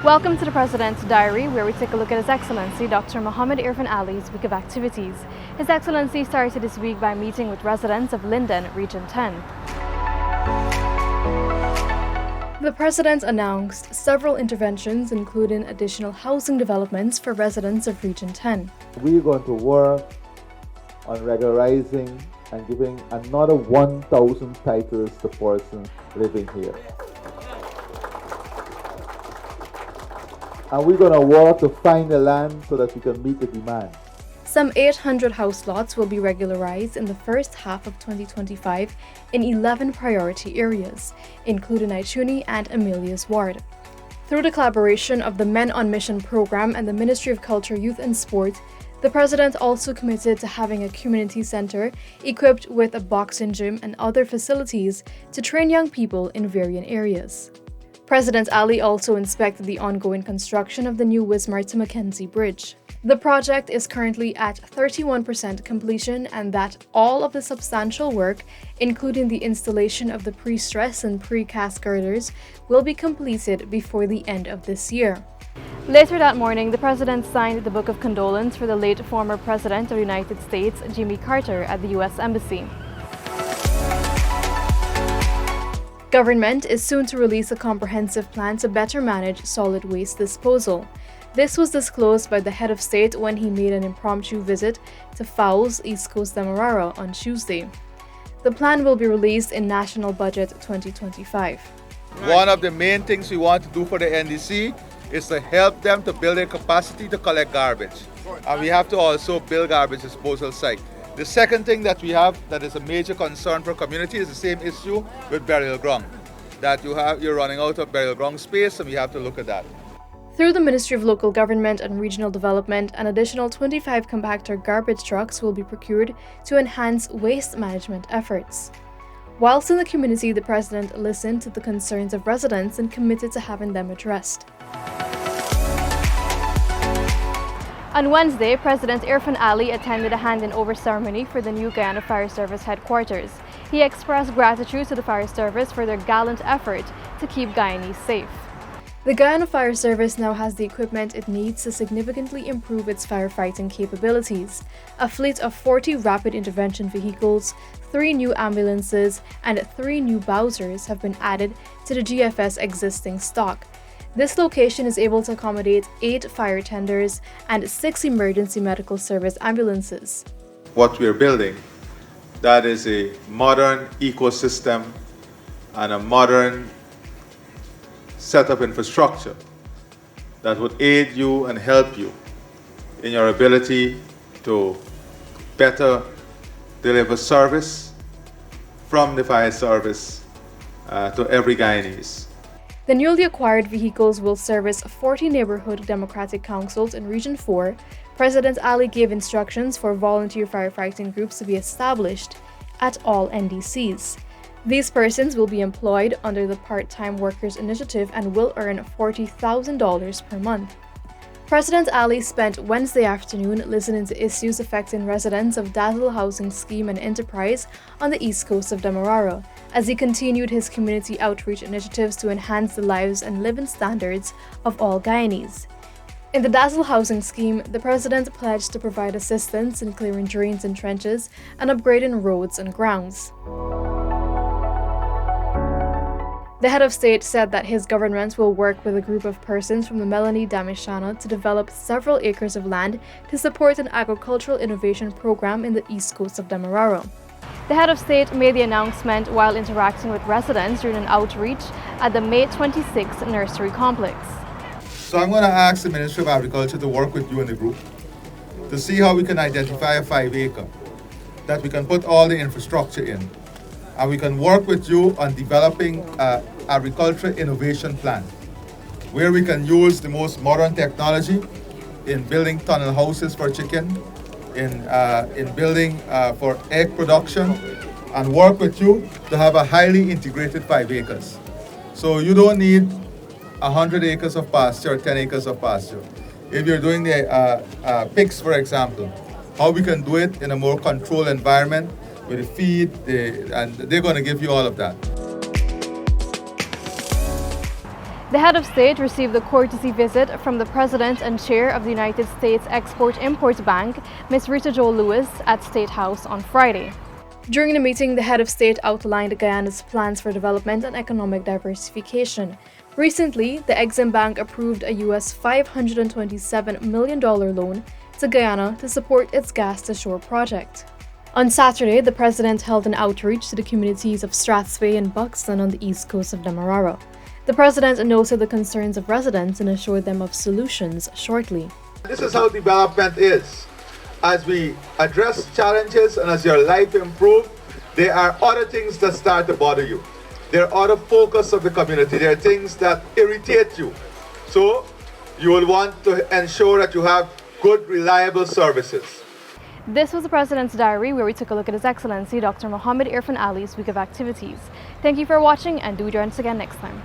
Welcome to the President's Diary, where we take a look at His Excellency Dr. Mohamed Irfaan Ali's week of activities. His Excellency started this week by meeting with residents of Linden, Region 10. The President announced several interventions, including additional housing developments for residents of Region 10. We're going to work on regularizing and giving another 1,000 titles to persons living here. And we're going to work to find the land so that we can meet the demand. Some 800 house lots will be regularized in the first half of 2025 in 11 priority areas, including Ituni and Amelia's Ward. Through the collaboration of the Men on Mission program and the Ministry of Culture, Youth and Sport, the President also committed to having a community center equipped with a boxing gym and other facilities to train young people in varying areas. President Ali also inspected the ongoing construction of the new Wismar to Mackenzie Bridge. The project is currently at 31% completion, and that all of the substantial work, including the installation of the pre-stress and pre-cast girders, will be completed before the end of this year. Later that morning, the President signed the Book of Condolence for the late former President of the United States, Jimmy Carter, at the U.S. Embassy. Government is soon to release a comprehensive plan to better manage solid waste disposal. This was disclosed by the head of state when he made an impromptu visit to Fowles, East Coast Demerara on Tuesday. The plan will be released in National Budget 2025. One of the main things we want to do for the NDC is to help them to build their capacity to collect garbage. And we have to also build garbage disposal site. The second thing that we have that is a major concern for community is the same issue with burial ground. That you're running out of burial ground space, and we have to look at that. Through the Ministry of Local Government and Regional Development, an additional 25 compactor garbage trucks will be procured to enhance waste management efforts. Whilst in the community, the President listened to the concerns of residents and committed to having them addressed. On Wednesday, President Irfaan Ali attended a hand-in-over ceremony for the new Guyana Fire Service headquarters. He expressed gratitude to the Fire Service for their gallant effort to keep Guyanese safe. The Guyana Fire Service now has the equipment it needs to significantly improve its firefighting capabilities. A fleet of 40 rapid intervention vehicles, 3 new ambulances, and 3 new Bowsers have been added to the GFS existing stock. This location is able to accommodate 8 fire tenders and 6 emergency medical service ambulances. What we're building, that is a modern ecosystem and a modern set of infrastructure that would aid you and help you in your ability to better deliver service from the fire service to every Guyanese. The newly acquired vehicles will service 40 neighborhood democratic councils in Region 4. President Ali gave instructions for volunteer firefighting groups to be established at all NDCs. These persons will be employed under the Part-Time Workers Initiative and will earn $40,000 per month. President Ali spent Wednesday afternoon listening to issues affecting residents of Dazzle Housing Scheme and Enterprise on the east coast of Demerara, as he continued his community outreach initiatives to enhance the lives and living standards of all Guyanese. In the Dazzle Housing Scheme, the President pledged to provide assistance in clearing drains and trenches and upgrading roads and grounds. The head of state said that his government will work with a group of persons from the Melanie Damishana to develop several acres of land to support an agricultural innovation program in the east coast of Demerara. The head of state made the announcement while interacting with residents during an outreach at the May 26th Nursery Complex. So I'm going to ask the Ministry of Agriculture to work with you in the group to see how we can identify a 5-acre that we can put all the infrastructure in. And we can work with you on developing an agricultural innovation plan where we can use the most modern technology in building tunnel houses for chicken, in building for egg production, and work with you to have a highly integrated 5 acres. So you don't need 100 acres of pasture or 10 acres of pasture. If you're doing the pigs, for example, how we can do it in a more controlled environment with the feed, and they're going to give you all of that. The head of state received the courtesy visit from the President and Chair of the United States Export-Import Bank, Ms. Rita Jo Lewis, at State House on Friday. During the meeting, the head of state outlined Guyana's plans for development and economic diversification. Recently, the Exim Bank approved a US $527 million loan to Guyana to support its gas-to-shore project. On Saturday, the president held an outreach to the communities of Strathspey and Buxton on the east coast of Demerara. The president noted the concerns of residents and assured them of solutions shortly. This is how development is. As we address challenges and as your life improves, there are other things that start to bother you. There are other focus of the community. There are things that irritate you. So you will want to ensure that you have good, reliable services. This was the President's Diary, where we took a look at His Excellency Dr. Mohamed Irfaan Ali's week of activities. Thank you for watching, and do join us again next time.